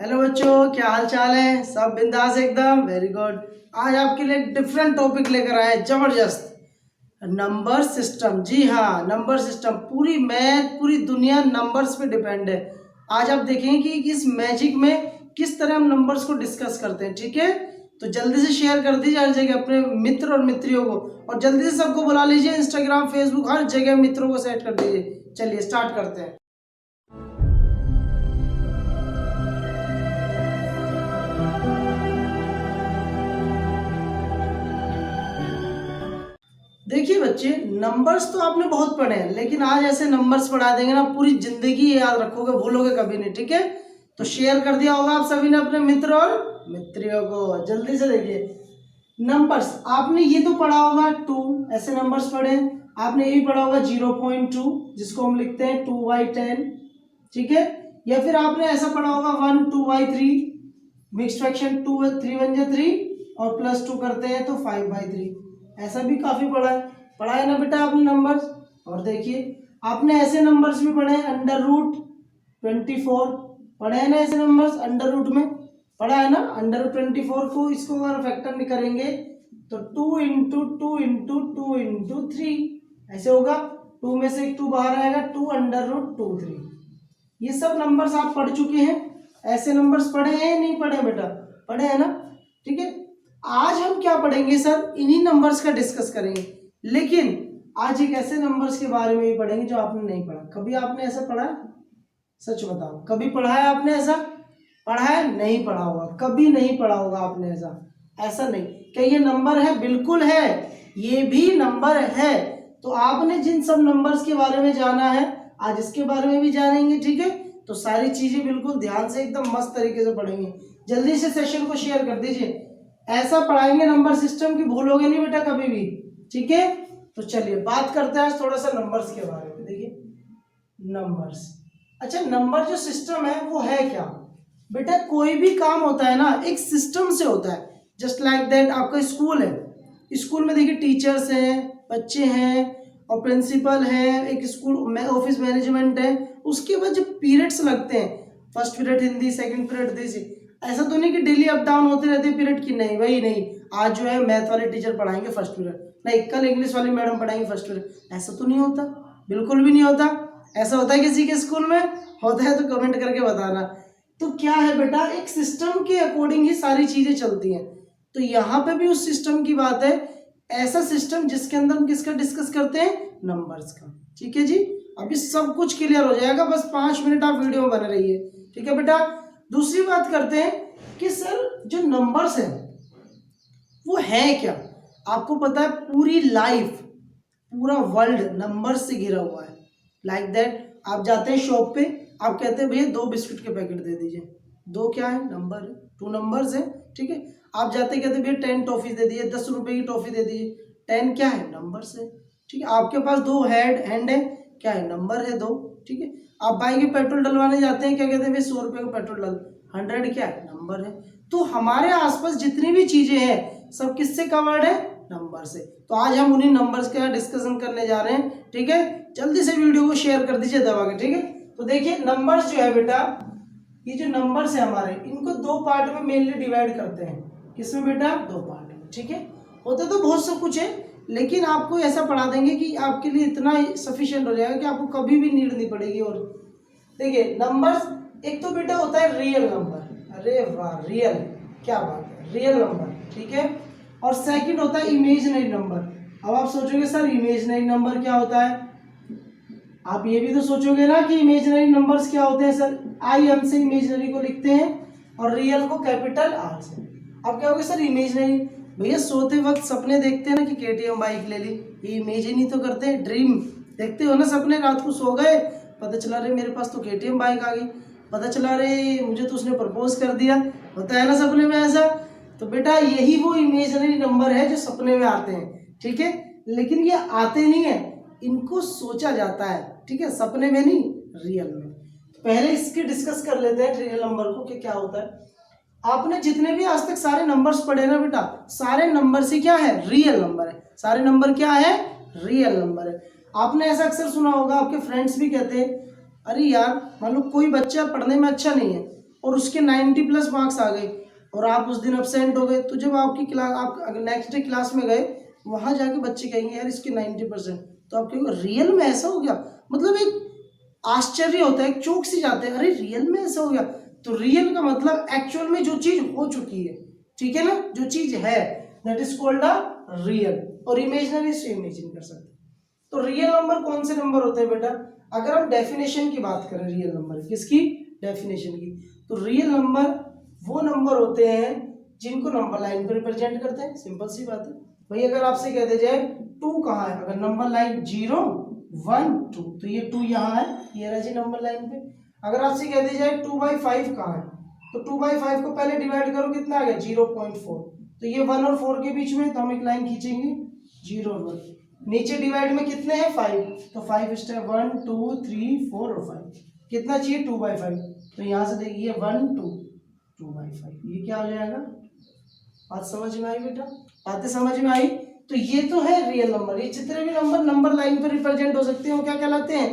Hello बच्चों, क्या हाल चाल है? सब बिंदास एकदम, वेरी गुड। आज आपके लिए एक डिफरेंट टॉपिक लेकर आए, जबरदस्त। Number system. जी हाँ, नंबर सिस्टम। पूरी मैथ, पूरी दुनिया नंबर्स पे डिपेंड है। आज आप देखेंगे कि इस मैजिक में किस तरह हम नंबर्स को डिस्कस करते हैं। ठीक है, तो जल्दी से शेयर कर दीजिए हर जगह अपने मित्र और मित्रियों को, और जल्दी से सबको बुला लीजिए, इंस्टाग्राम, फेसबुक, हर जगह मित्रों को सेट कर दीजिए। चलिए स्टार्ट करते हैं। देखिए बच्चे, नंबर्स तो आपने बहुत पढ़े हैं, लेकिन आज ऐसे नंबर्स पढ़ा देंगे ना, पूरी जिंदगी याद रखोगे, भूलोगे कभी नहीं। ठीक है, तो शेयर कर दिया होगा आप सभी ने अपने मित्र और मित्रियों को। जल्दी से देखिए नंबर्स। आपने ये तो पढ़ा होगा 2, ऐसे नंबर्स पढ़े हैं। आपने ये भी पढ़ा होगा 0.2, जिसको हम लिखते हैं 2/10। ठीक है, या फिर आपने ऐसा पढ़ा होगा 1 2/3, मिक्स फ्रैक्शन 2 3 1 3 और +2 करते हैं तो 5/3। ऐसा भी काफी पढ़ा है ना बेटा आपने नंबर्स। और देखिए आपने ऐसे नंबर्स भी पढ़े हैं, √24 पढ़े हैं ना, ऐसे नंबर्स अंडर रूट में पढ़ा है ना। √24 को इसको अगर फैक्टर नहीं करेंगे तो 2 इंटू 2 इंटू 2 इंटू 3 ऐसे होगा। 2 में से एक 2 बाहर आएगा, 2√2√3। ये सब नंबर्स आप पढ़ चुके हैं। ऐसे नंबर्स पढ़े हैं या नहीं पढ़े बेटा? पढ़े हैं ना। ठीक है, आज हम क्या पढ़ेंगे सर? इन्हीं नंबर्स का डिस्कस करेंगे, लेकिन आज एक ऐसे नंबर्स के बारे में भी पढ़ेंगे जो आपने नहीं पढ़ा। कभी आपने ऐसा पढ़ा है? सच बताओ, कभी पढ़ा है आपने ऐसा? पढ़ा है? नहीं पढ़ा होगा, कभी नहीं पढ़ा होगा आपने ऐसा। ऐसा नहीं क्या ये नंबर है? बिल्कुल है, ये भी नंबर है। तो आपने जिन सब नंबर्स के बारे में जाना है, आज इसके बारे में भी जानेंगे। ठीक है, तो सारी चीजें बिल्कुल ध्यान से एकदम मस्त तरीके से पढ़ेंगे। जल्दी से सेशन को शेयर कर दीजिए। ऐसा पढ़ाएंगे नंबर सिस्टम की भूलोगे नहीं बेटा कभी भी। ठीक है, तो चलिए बात करते हैं थोड़ा सा नंबर्स के बारे में। देखिए नंबर्स, अच्छा नंबर जो सिस्टम है वो है क्या बेटा? कोई भी काम होता है ना एक सिस्टम से होता है। जस्ट लाइक दैट आपका स्कूल है, स्कूल में देखिए टीचर्स हैं, बच्चे हैं और प्रिंसिपल है, एक स्कूल में ऑफिस मैनेजमेंट है। उसके बाद जो पीरियड्स लगते हैं, first period Hindi, second period देसी, ऐसा तो नहीं कि डेली अप डाउन होते रहते पीरियड की। नहीं भाई नहीं, आज जो है मैथ वाले टीचर पढ़ाएंगे फर्स्ट पीरियड, नहीं कल इंग्लिश वाली मैडम पढ़ाएंगे फर्स्ट पीरियड। ऐसा तो नहीं होता, बिल्कुल भी नहीं होता। ऐसा होता है किसी के स्कूल में? होता है तो कमेंट करके बताना। तो क्या है बेटा, एक सिस्टम के अकॉर्डिंग ही सारी चीजें चलती हैं। तो यहाँ पे भी उस सिस्टम की बात है, ऐसा सिस्टम जिसके अंदर हम किसका डिस्कस करते हैं? नंबर्स का। ठीक है जी, अभी सब कुछ क्लियर हो जाएगा, बस 5 मिनट आप वीडियो में बने रहिए। ठीक है बेटा, दूसरी बात करते हैं कि सर जो नंबर्स हैं वो है क्या? आपको पता है पूरी लाइफ, पूरा वर्ल्ड नंबर्स से घिरा हुआ है। लाइक दैट आप जाते हैं शॉप पे, आप कहते हैं भैया 2 बिस्किट के पैकेट दे दीजिए। 2 क्या है? नंबर है, 2 नंबर्स है। ठीक है, आप जाते कहते भैया 10 टॉफी दे दीजिए, 10 रुपए की टॉफी दे दीजिए। 10 क्या है? नंबर्स है। ठीक है, आपके पास 2 हैंड है, क्या है? नंबर है 2। ठीक है, आप बाइक में पेट्रोल डलवाने जाते हैं, क्या कहते हैं भैया 100 रुपए का पेट्रोल डल। 100 क्या है? नंबर है। तो हमारे आसपास जितनी भी चीजें हैं सब किससे कवर्ड है? नंबर से। तो आज हम उन्हीं नंबर्स का डिस्कशन करने जा रहे हैं। ठीक है, जल्दी से वीडियो को शेयर कर दीजिए दबा के। ठीक है, तो देखिए नंबर्स जो है बेटा, ये जो नंबर्स है हमारे, इनको 2 पार्ट में मेनली डिवाइड करते हैं। किसमें बेटा? 2 पार्ट में। ठीक है, होता तो बहुत सब कुछ है, लेकिन आपको ऐसा पढ़ा देंगे कि आपके लिए इतना सफिशिएंट हो जाएगा कि आपको कभी भी नीड नहीं पड़ेगी। और देखिए नंबर्स, एक तो बेटा होता है रियल नंबर। अरे वाह, रियल, क्या बात है, रियल नंबर। ठीक है, और सेकंड होता है इमेजिनरी नंबर। अब आप सोचोगे सर इमेजिनरी नंबर क्या होता है? आप ये भी तो सोचोगे ना कि इमेजिनरी नंबर्स क्या होते हैं सर? IM से इमेजिनरी को लिखते हैं और रियल को कैपिटल R से। अब क्या होगा सर इमेजिनरी? भैया सोते वक्त सपने देखते हैं ना कि KTM बाइक ले ली, ये इमेजिन ही तो करते हैं, ड्रीम देखते हो ना सपने। रात को सो गए, पता चला रे मेरे पास तो KTM बाइक आ गई, पता चला रे मुझे तो उसने प्रपोज कर दिया। होता है ना सपने में ऐसा? तो बेटा यही वो इमेजिनरी नंबर है जो सपने में आते हैं। ठीक है, लेकिन ये आते नहीं है, इनको सोचा जाता है। ठीक है, सपने में नहीं, रियल में। पहले इसके डिस्कस कर लेते हैं रियल नंबर को कि क्या होता है। आपने जितने भी आज तक सारे नंबर्स पढ़े ना बेटा, सारे नंबर से क्या है? रियल नंबर है। सारे नंबर क्या है? रियल नंबर है। आपने ऐसा अक्सर सुना होगा, आपके फ्रेंड्स भी कहते हैं, अरे यार मान लो कोई बच्चा पढ़ने में अच्छा नहीं है, और उसके 90 प्लस मार्क्स आ गए और आप उस दिन अब्सेंट हो गए, तो जब आपकी क्लास, आप अगर नेक्स्ट डे क्लास में गए, वहां जाके बच्चे कहेंगे यार इसके 90%, तो आप कहेंगे रियल में ऐसा हो गया, मतलब एक आश्चर्य होता है, एक चौंक सी जाते हैं, अरे रियल में ऐसा हो गया। तो रियल का मतलब एक्चुअल में जो चीज हो चुकी है, ठीक है ना, जो चीज है, that is called a real. और इमेजिनरी से इमेजिन कर सकते हैं। तो रियल नंबर कौन से नंबर होते हैं बेटा? अगर हम डेफिनेशन की बात करें रियल नंबर, किसकी? डेफिनेशन की। तो रियल नंबर वो नंबर होते हैं जिनको नंबर लाइन पर रिप्रेजेंट करते हैं। सिंपल सी बात है भाई। अगर आपसे कह दिया जाए 2 कहाँ है, अगर नंबर लाइन 0 1 2, तो ये 2 यहाँ है, ये रहा जी नंबर लाइन पे। अगर आपसे कह दिया जाए 2/5 कहाँ है, तो 2/5 को पहले डिवाइड करो, कितना आ गया? 0.4। तो ये 1 और 4 के बीच में, तो हम एक लाइन खींचेंगे 0 और 1। नीचे डिवाइड में कितने हैं? 5, तो 5 स्टेप 1 2 3 4 और 5, कितना चाहिए? 2/5। तो यहाँ से देखिए 1 2 2/5, ये क्या हो जाएगा? बात समझ में आई बेटा? बातें समझ में आई? तो ये तो है रियल नंबर। ये जितने भी नंबर नंबर लाइन पर रिप्रेजेंट हो सकते हैं वो क्या कहलाते हैं?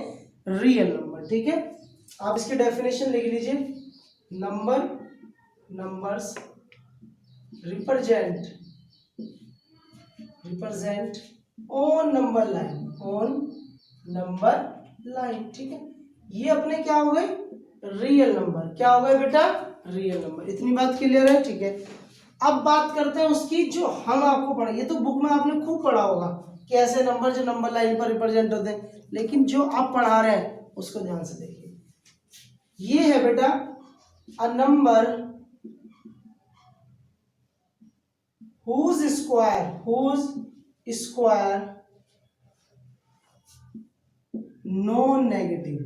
Real number. ठीक है, आप इसकी डेफिनेशन लिख लीजिए। Numbers represent on number line, ठीक है। ये अपने क्या हो गए? Real number. क्या हो गए बेटा? Real number. इतनी बात क्लियर है? ठीक है। अब बात करते हैं उसकी जो हम आपको पढ़ा, ये तो बुक में आपने खूब पढ़ा होगा कि ऐसे नंबर जो नंबर लाइन पर रिप्रेजेंट होते हैं, लेकिन जो आप पढ़ा रहे हैं उसको ध्यान से देखिए। ये है बेटा a number whose square non negative.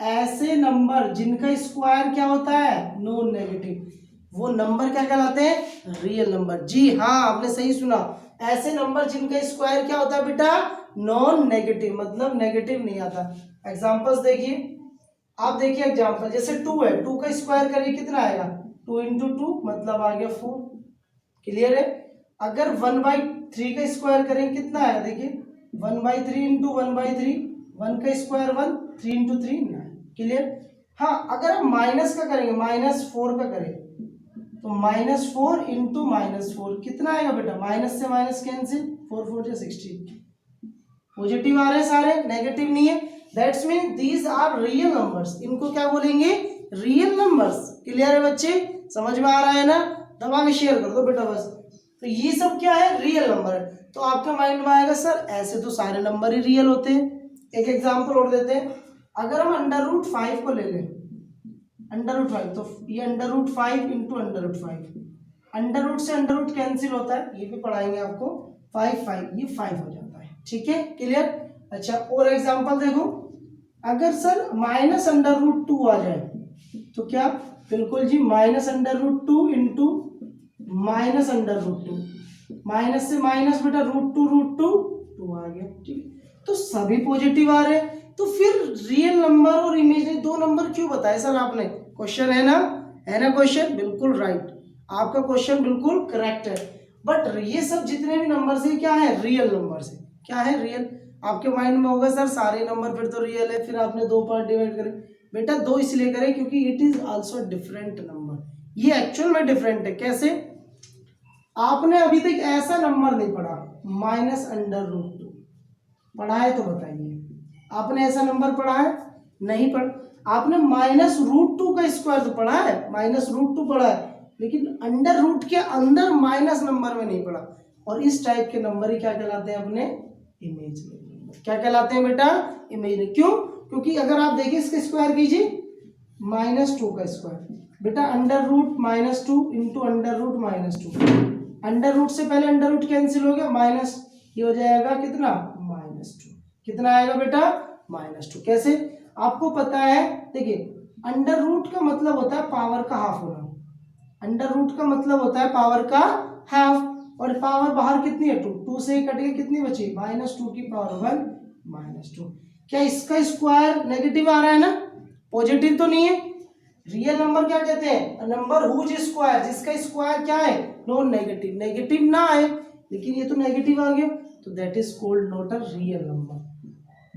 ऐसे नंबर जिनका स्क्वायर क्या होता है? नॉन नेगेटिव, वो नंबर क्या कहलाते हैं? Real number. जी हाँ, आपने सही सुना। ऐसे नंबर जिनका स्क्वायर क्या होता है बेटा? नॉन नेगेटिव, मतलब नेगेटिव नहीं आता। एग्जांपल्स देखिए, आप देखिए एग्जांपल, जैसे 2 है, 2 का स्क्वायर करिए, कितना आएगा? 2 × 2 मतलब आ गया 4। क्लियर है? अगर 1/3 का स्क्वायर करेंगे, कितना आएगा? देखिए 1/3 × 1/3, 1 का स्क्वायर 1, 3 × 3 9। क्लियर? हाँ, अगर हम माइनस का करेंगे, -4 का करें, तो -4 × -4 कितना आएगा बेटा? माइनस से माइनस कैंसिल, 4 4 जा 16। पॉजिटिव आ रहे हैं सारे, नेगेटिव नहीं है। That's mean these are real numbers. इनको क्या बोलेंगे? Real numbers. क्लियर है बच्चे? समझ में आ रहा है ना? दबा के शेयर कर दो बेटा बस। तो ये सब क्या है? रियल नंबर है। तो आपके माइंड में आएगा सर ऐसे तो सारे नंबर ही रियल होते हैं। एक एग्जांपल और देते हैं। अगर हम √5 को ले लें, √5, तो ये √5 × √5, अंडर से अंडर कैंसिल होता है, ये भी पढ़ाएंगे आपको। 5 5, ये 5 हो जाता है। ठीक है, क्लियर? अच्छा, और एग्जांपल देखो, अगर सर -√2 आ जाए तो क्या? बिल्कुल जी, -√2 × -√2, माइनस से माइनस बेटा √2 आ गया। ठीक, तो सभी पॉजिटिव आ रहे हैं, तो फिर रियल नंबर और इमेजिनरी दो नंबर क्यों बताए सर आपने? क्वेश्चन है ना? है ना क्वेश्चन? बिल्कुल राइट, आपका क्वेश्चन बिल्कुल करेक्ट है। बट ये सब जितने भी नंबर है क्या है? रियल नंबर है। क्या है? रियल। आपके माइंड में होगा सर सारे नंबर फिर तो रियल है, फिर आपने 2 पार्ट डिवाइड करे। बेटा 2 इसलिए करें क्योंकि it is also different number. ये एक्चुअल में डिफरेंट है। कैसे? आपने अभी तक ऐसा नंबर नहीं पढ़ा -√2, पढ़ा है तो बताइए, आपने ऐसा नंबर पढ़ा है? नहीं पढ़ा। आपने -√2 का स्क्वायर तो पढ़ा है, -√2 पढ़ा है, लेकिन अंडर रूट के अंदर माइनस नंबर में नहीं पढ़ा। और इस टाइप के नंबर ही क्या कहलाते हैं अपने? Imaginary number. क्या कहलाते हैं बेटा? इमेजिनरी। क्यों? क्योंकि अगर आप देखिए इसका स्क्वायर कीजिए, -2 का स्क्वायर बेटा √-2 × √-2, अंडर रूट से पहले अंडर रूट कैंसिल हो गया, माइनस, ये हो जाएगा कितना? -2। कितना आएगा बेटा? -2। कैसे? आपको पता है, देखिए अंडर रूट का मतलब होता है पावर का हाफ होना। अंडर रूट का मतलब होता है पावर का हाफ, और पावर बाहर कितनी है? 2, 2 से कट के कितनी बची? -2 की पावर 1 -2। क्या इसका स्क्वायर नेगेटिव आ रहा है ना? पॉजिटिव तो नहीं है। रियल नंबर क्या कहते हैं? नंबर हुज स्क्वायर, जिसका स्क्वायर क्या है? Non negative. नेगेटिव ना आए, लेकिन ये तो नेगेटिव आ गया, तो that is called not a real number,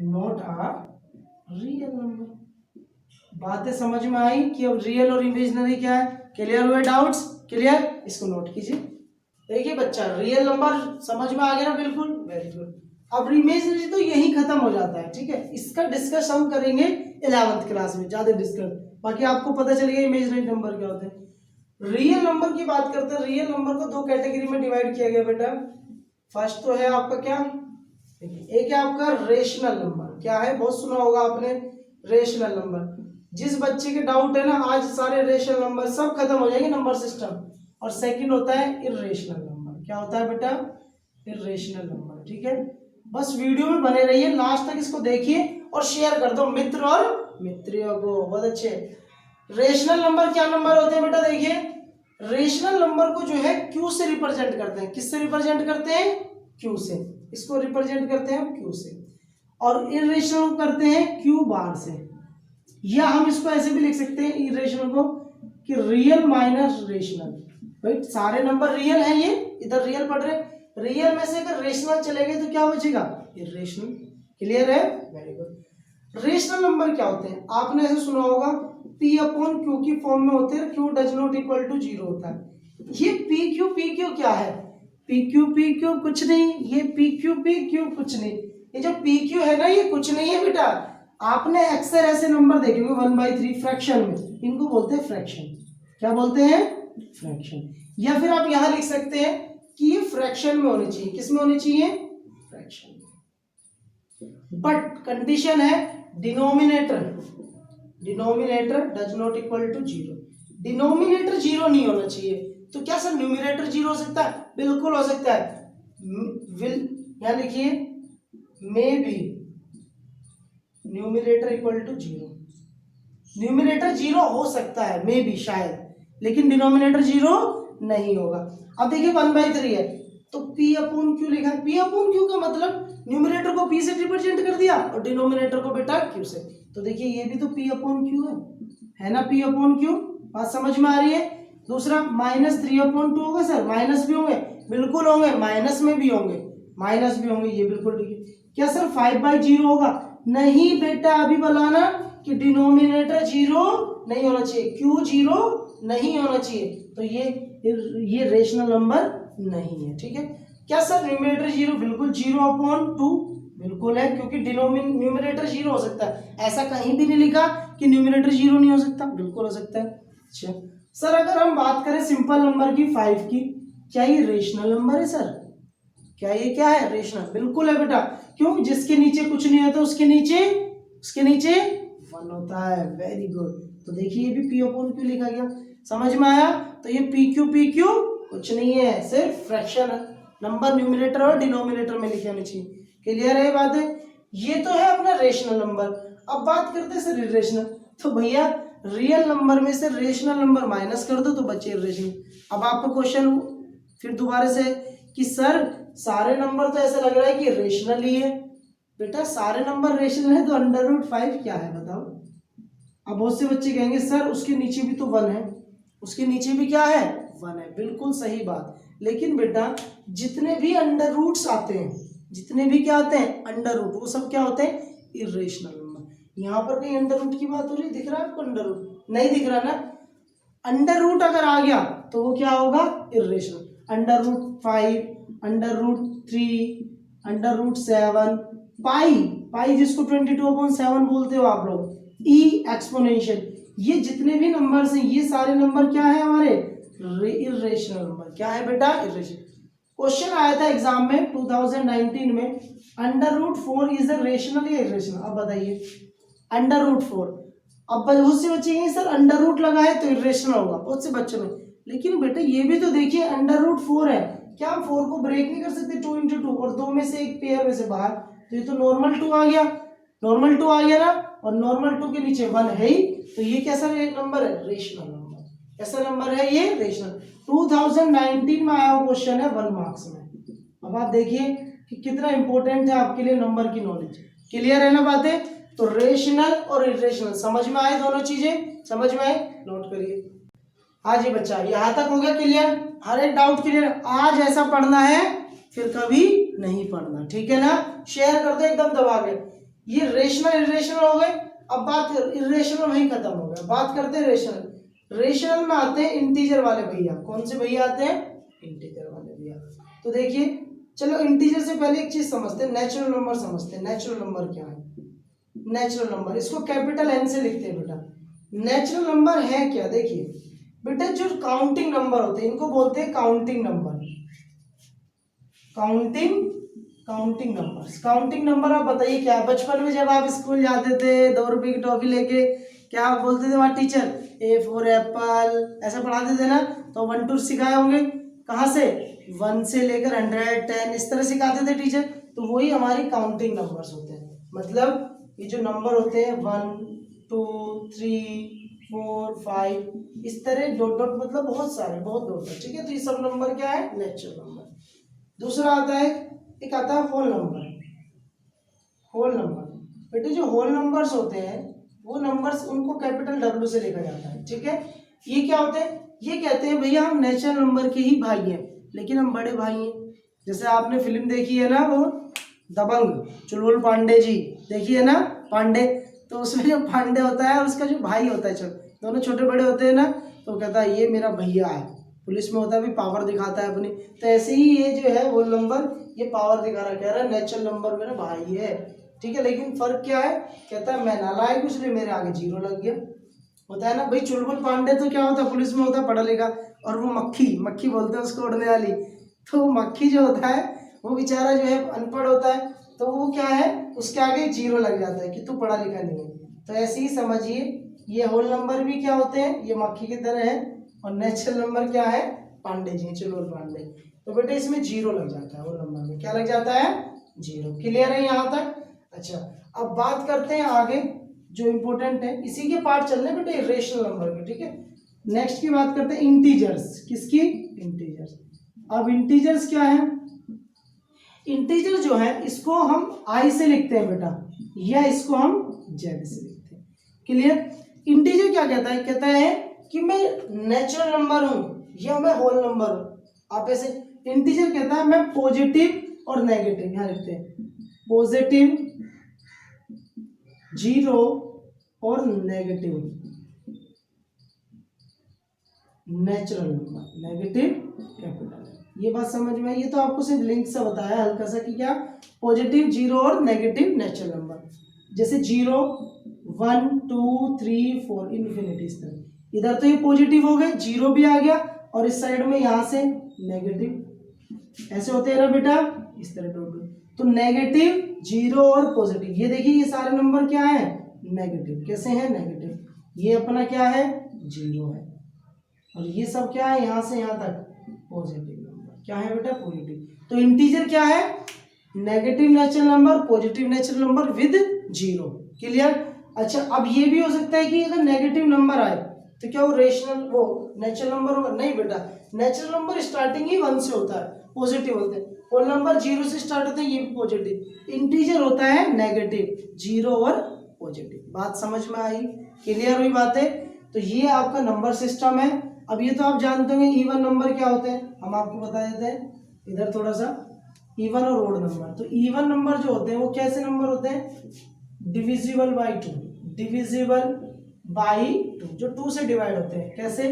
not a real number. बातें समझ में आई कि अब रियल और इमेजिनरी क्या है? क्लियर हुए डाउट्स? क्लियर, इसको नोट कीजिए। देखिए बच्चा, रियल नंबर समझ में आ गया ना? बिल्कुल, वेरी गुड। अब इमेजिनरी तो यही खत्म हो जाता है, ठीक है। इसका डिस्कस हम करेंगे 11th क्लास में, ज्यादा डिस्कस, बाकी आपको पता चलेगा इमेजिनरी नंबर क्या होते हैं। रियल नंबर की बात करते हैं। रियल नंबर को दो कैटेगरी में डिवाइड किया गया बेटा। फर्स्ट तो है आपका क्या, देखिए एक है आपका रेशनल नंबर। क्या है? बहुत सुना होगा आपने, रेशनल नंबर। जिस बच्चे के डाउट है ना, आज सारे रेशनल नंबर सब खत्म हो जाएंगे, नंबर सिस्टम। और सेकंड होता है इर्रेशनल नंबर। क्या होता है बेटा? इर्रेशनल नंबर, ठीक है। बस वीडियो में बने रहिए, लास्ट तक इसको देखिए और शेयर कर दो मित्र और मित्रियों को। बहुत अच्छे। रेशनल नंबर क्या नंबर होते हैं बेटा? देखिए, रेशनल नंबर को जो है क्यू से रिप्रेजेंट करते हैं। किससे रिप्रेजेंट करते हैं? क्यू से। इसको रिप्रेजेंट करते हैं क्यू से। और इर्रेशनल करते हैं क्यू बार से। या हम इसको ऐसे भी लिख सकते हैं इर्रेशनल को कि रियल माइनस रेशनल। भाई सारे नंबर रियल हैं, ये इधर रियल पढ़ रहे, रियल में से अगर रेशनल चले गए तो क्या बचेगा? इर्रेशनल। क्लियर है? Very good. रेशनल नंबर क्या होते हैं? आपने ऐसे सुना होगा P अपॉन क्यू की फॉर्म में होते हैं, Q does not equal to 0 होता है। ये पी क्यू क्या है? पी क्यू कुछ नहीं, ये पी क्यू कुछ नहीं। ये जो पी क्यू है ना, ये कुछ नहीं है बेटा। आपने अक्सर ऐसे नंबर देखे होंगे 1/3 फ्रैक्शन में, इनको बोलते हैं फ्रैक्शन। क्या बोलते हैं? फ्रैक्शन। या फिर आप यहां लिख सकते हैं कि ये फ्रैक्शन में होने चाहिए। किस में होने चाहिए? फ्रैक्शन में। बट कंडीशन है denominator does not equal to 0। Denominator 0 नहीं होना चाहिए। तो क्या सर न्यूमिनेटर 0 हो सकता है? बिल्कुल हो सकता है। विल, यहां लिखिए may be numerator equal to 0। Numerator 0 हो सकता है, मे बी, शायद, लेकिन डिनोमिनेटर 0 नहीं होगा। अब देखिए 1/3 है तो P अपॉन Q लिखा है। P अपॉन Q का मतलब न्यूमिनेटर को P से रिप्रेजेंट कर दिया और डिनोमिनेटर को बेटा Q से। तो देखिए ये भी तो P अपॉन Q है ना? P अपॉन Q, बात समझ में आ रही है? दूसरा -3 अपॉन 2 होगा सर, माइनस भी होंगे, बिल्कुल होंगे, माइनस में भी होंगे, माइनस भी होंगे, ये बिल्कुल ठीक है। क्या सर 5/0 होगा? नहीं बेटा, अभी बनाना कि डिनोमिनेटर 0 नहीं होना चाहिए, Q 0 नहीं होना चाहिए। तो ये रेशनल नंबर नहीं है, ठीक है। क्या सर न्यूमिनेटर 0? बिल्कुल 0/2 बिल्कुल है, क्योंकि न्यूमिनेटर 0 हो सकता है। ऐसा कहीं भी नहीं लिखा कि न्यूमिनेटर 0 नहीं हो सकता, बिल्कुल हो सकता है। अच्छा सर, अगर हम बात करें सिंपल नंबर की 5 की, क्या ये रेशनल नंबर है सर? क्या ये क्या है? रेशनल, बिल्कुल है बेटा। क्यों? जिसके नीचे कुछ नहीं होता उसके नीचे 1 होता है। Very good. तो देखिए ये भी P अपॉन Q लिखा गया, समझ में आया? तो ये पी क्यू कुछ नहीं है, सिर्फ फ्रैक्शन नंबर न्यूमिनेटर और डिनोमिनेटर में लिखे होने चाहिए। क्लियर है बात है? ये तो है अपना रेशनल नंबर। अब बात करते हैं सर इरेशनल। तो भैया रियल नंबर में से रेशनल नंबर माइनस कर दो तो बचे इरेशनल। अब आपका क्वेश्चन फिर दोबारा से कि सर सारे नंबर तो ऐसा लग रहा है कि रेशनल ही है। बेटा सारे नंबर रेशनल है तो √5 क्या है बताओ? अब बहुत से बच्चे कहेंगे सर उसके नीचे भी तो 1 है, उसके नीचे भी क्या है? 1 है। बिल्कुल सही बात। लेकिन बेटा जितने भी अंडर रूट्स आते हैं, जितने भी क्या आते हैं अंडर रूट, वो सब क्या होते हैं? Irrational number. यहाँ पर कहीं अंडर रूट की बात हो रही है? दिख रहा है आपको अंडर रूट? नहीं दिख रहा ना? अंडर रूट अगर आ गया तो वो क्या होगा? इरेशनल। √5, √3, √7, पाई जिसको 22/7 बोलते हो आप लोग, E एक्सपोनेंशियल, ये जितने भी नंबर्स हैं ये सारे नंबर क्या है हमारे? Irrational number. क्या है बेटा? इरेशनल। क्वेश्चन आया था एग्जाम में 2019 में, √4 इज अ रेशनल या इरेशनल? अब बताइए √4। अब बहुत से बच्चे कहेंगे सर अंडर रूट लगा है तो इरेशनल होगा, बहुत से बच्चों में। लेकिन बेटा ये भी तो देखिए √4 है, क्या हम 4 को ब्रेक नहीं कर सकते? 2 × 2 और 2 में से एक पेयर में से बाहर, तो ये तो नॉर्मल 2 आ गया, नॉर्मल 2 आ गया ना, और नॉर्मल 2 के नीचे 1 है ही, तो ये कैसा नंबर है? Rational number. कैसा नंबर है ये? रेशनल। 2019 में आया हुआ क्वेश्चन है 1 मार्क्स में। अब आप देखिए कि कितना इंपॉर्टेंट है आपके लिए नंबर की नॉलेज। क्लियर है ना बातें? तो रेशनल और इरेशनल समझ में आए, दोनों चीजें समझ में आए, नोट करिए। हाँ जी बच्चा, यहाँ तक हो गया क्लियर? हर एक डाउट क्लियर? आज ऐसा पढ़ना है फिर कभी नहीं पढ़ना, ठीक है ना? शेयर कर दो एकदम दबा के। ये रेशनल इरेशनल हो गए। अब बात इरेशनल वहीं खत्म हो गया, बात करते हैं रेशनल। रेशनल में आते हैं इंटीजर वाले भैया। कौन से भैया आते हैं? इंटीजर वाले भैया। तो देखिए, चलो इंटीजर से पहले एक चीज समझते हैं, नेचुरल नंबर समझते हैं। नेचुरल नंबर क्या है? नेचुरल नंबर, इसको कैपिटल एन से लिखते हैं बेटा। नेचुरल नंबर है क्या? देखिए बेटा, जो काउंटिंग नंबर होते हैं इनको बोलते हैं counting number. Counting numbers. Counting number आप बताइए क्या है? बचपन में जब आप स्कूल जाते थे 2 रुपए की टॉफी लेके, क्या आप बोलते थे वहां टीचर? ए फॉर एप्पल, ऐसा पढ़ाते थे ना? तो 1 2 सिखाए होंगे। कहाँ से? 1 से लेकर 100 10 इस तरह सिखाते थे टीचर। तो वही हमारी काउंटिंग नंबर्स होते हैं। मतलब ये जो नंबर होते हैं 1 2 3 4 5 इस तरह डॉट डॉट, मतलब बहुत सारे, बहुत डॉट डॉट, ठीक है। तो ये सब नंबर क्या है? Natural number. दूसरा आता है, एक आता है होल नंबर। होल नंबर बेटे, जो होल नंबर्स होते हैं वो नंबर्स, उनको कैपिटल डब्ल्यू से लिखा जाता है, ठीक है। ये क्या होते हैं? ये कहते हैं भैया हम नेचुरल नंबर के ही भाई हैं, लेकिन हम बड़े भाई हैं। जैसे आपने फिल्म देखी है ना, वो दबंग, चुलबुल पांडे जी, देखी है ना पांडे? तो उसमें जो पांडे होता है उसका जो भाई होता है, दोनों छोटे बड़े होते हैं ना, तो कहता है ये मेरा भैया है। पुलिस में होता है भी, पावर दिखाता है अपनी। तो ऐसे ही ये जो है होल नंबर, ये पावर दिखा रहा है, कह रहा है नेचुरल नंबर मेरा भाई है, ठीक है। लेकिन फर्क क्या है? कहता है मैं नालायक हूं इसलिए मेरे आगे 0 लग गया। होता है ना भाई, चुलबुल पांडे तो क्या होता है, पुलिस में होता है, पढ़ा लिखा। और वो मक्खी बोलते हैं उसको, उड़ने वाली। तो मक्खी जो होता है वो बेचारा जो है अनपढ़ होता है, तो वो क्या है, उसके आगे 0 लग जाता है कि तू पढ़ा लिखा नहीं है। तो ऐसे ही समझिए, ये होल नंबर भी क्या होते हैं, ये मक्खी की तरह है। और नेचुरल नंबर क्या है? पांडे जी, चुलबुल पांडे। तो बेटे इसमें 0 लग जाता है, होल नंबर में क्या लग जाता है? 0। क्लियर है यहाँ तक? अच्छा, अब बात करते हैं आगे, जो इम्पोर्टेंट है, इसी के पार्ट चल रहे हैं बेटे, इरेशनल नंबर के, ठीक है। नेक्स्ट की बात करते हैं इंटीजर्स। किसकी? इंटीजर्स। अब इंटीजर्स क्या है? इंटीजर जो है इसको हम आई से लिखते हैं बेटा, या इसको हम जेड से लिखते हैं। क्लियर? इंटीजर क्या कहता है? कहता है कि मैं नेचुरल नंबर हूं या मैं होल नंबर हूं। आप ऐसे, इंटीजर कहता है मैं पॉजिटिव और नेगेटिव, यहां लिखते हैं पॉजिटिव 0 और negative natural number, negative capital है। ये बात समझ में आई? ये तो आपको सिर्फ लिंक से बताया हल्का सा कि क्या पॉजिटिव 0 और नेगेटिव नेचुरल नंबर। जैसे 0 1 2 3 4 इन्फिनिटी, इस तरह। इधर तो ये पॉजिटिव हो गए, 0 भी आ गया, और इस साइड में यहां से नेगेटिव। ऐसे होते हैं ना बेटा, इस तरह टोटल। तो नेगेटिव 0 और पॉजिटिव, ये देखिए ये सारे नंबर क्या है? नेगेटिव। कैसे हैं? नेगेटिव। ये अपना क्या है? 0 है। और ये सब क्या है? यहां से यहां तक पॉजिटिव नंबर। क्या है बेटा? पॉजिटिव। तो इंटीजर क्या है? Negative natural number, positive natural number with 0। Clear? अच्छा, अब ये भी हो सकता है कि अगर नेगेटिव नंबर आए तो क्या वो रेशनल, वो नेचुरल नंबर होगा? नहीं बेटा, नेचुरल नंबर स्टार्टिंग ही 1 से होता है, पॉजिटिव होते हैं। होल नंबर 0 से स्टार्ट होते हैं, ये भी पॉजिटिव। इंटीजर होता है नेगेटिव, 0 और पॉजिटिव। बात समझ में आई? क्लियर हुई बातें? तो ये आपका नंबर सिस्टम है। अब ये तो आप जानते होंगे इवन नंबर क्या होते हैं, हम आपको बता देते हैं इधर थोड़ा सा। इवन और ओड नंबर, तो इवन नंबर जो होते हैं वो कैसे नंबर होते हैं? डिविजिबल बाई 2, डिविजिबल बाई 2, जो 2 से डिवाइड होते हैं। कैसे?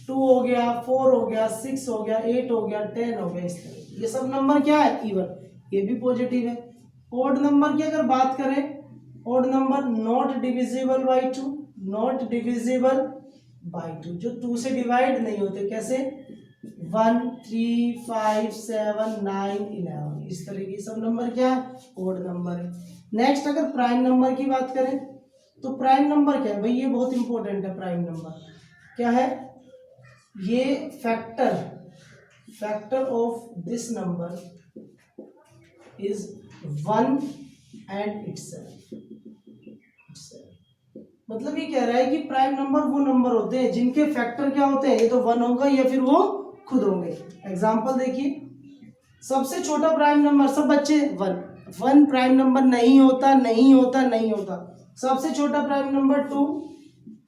2 हो गया, 4 हो गया, 6 हो गया, 8 हो गया, 10 हो गया, इस तरह। ये सब नंबर क्या है? इवन। ये भी पॉजिटिव है। ओड नंबर की अगर बात करें, odd number not divisible by 2, not divisible by 2, जो 2 से डिवाइड नहीं होते। कैसे? 1 3 5 7 9 11, इस तरह की सब नंबर क्या है? ओड नंबर है। नेक्स्ट अगर प्राइम नंबर की बात करें, तो प्राइम नंबर क्या है भाई? ये बहुत इंपॉर्टेंट है। प्राइम नंबर क्या है? ये factor of this number is 1 and itself. मतलब ये कह रहा है कि प्राइम नंबर वो नंबर होते हैं जिनके फैक्टर क्या होते हैं, ये तो 1 होगा या फिर वो खुद होंगे। एग्जांपल देखिए, सबसे छोटा प्राइम नंबर, सब बच्चे 1 प्राइम नंबर नहीं होता, नहीं होता, नहीं होता। सबसे छोटा प्राइम नंबर 2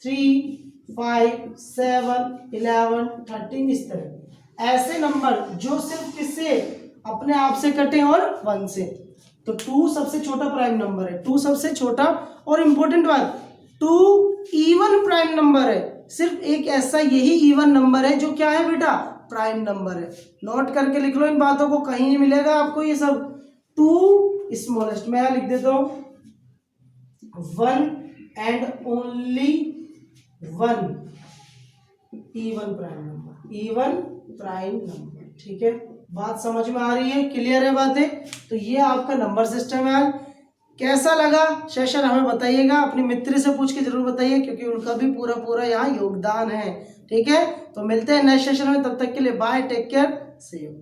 3 5 7 11 13, इस तरह। ऐसे नंबर जो सिर्फ किससे? अपने आप से कटे और 1 से। तो 2 सबसे छोटा प्राइम नंबर है, 2 सबसे छोटा। और इम्पोर्टेंट बात, 2 इवन प्राइम नंबर है, सिर्फ एक ऐसा यही इवन नंबर है जो क्या है बेटा, प्राइम नंबर है। नोट करके लिख लो इन बातों को, कहीं नहीं मिलेगा आपको ये सब। 2 स्मॉलेस्ट, मैं लिख देता हूं 1 and only 1 even prime number, even prime number. ठीक है, बात समझ में आ रही है, क्लियर है बातें? तो ये आपका नंबर सिस्टम है। कैसा लगा सेशन हमें बताइएगा, अपने मित्र से पूछ के जरूर बताइए, क्योंकि उनका भी पूरा पूरा यहाँ योगदान है। ठीक है, तो मिलते हैं नेक्स्ट सेशन में, तब तक के लिए bye, take care, see you.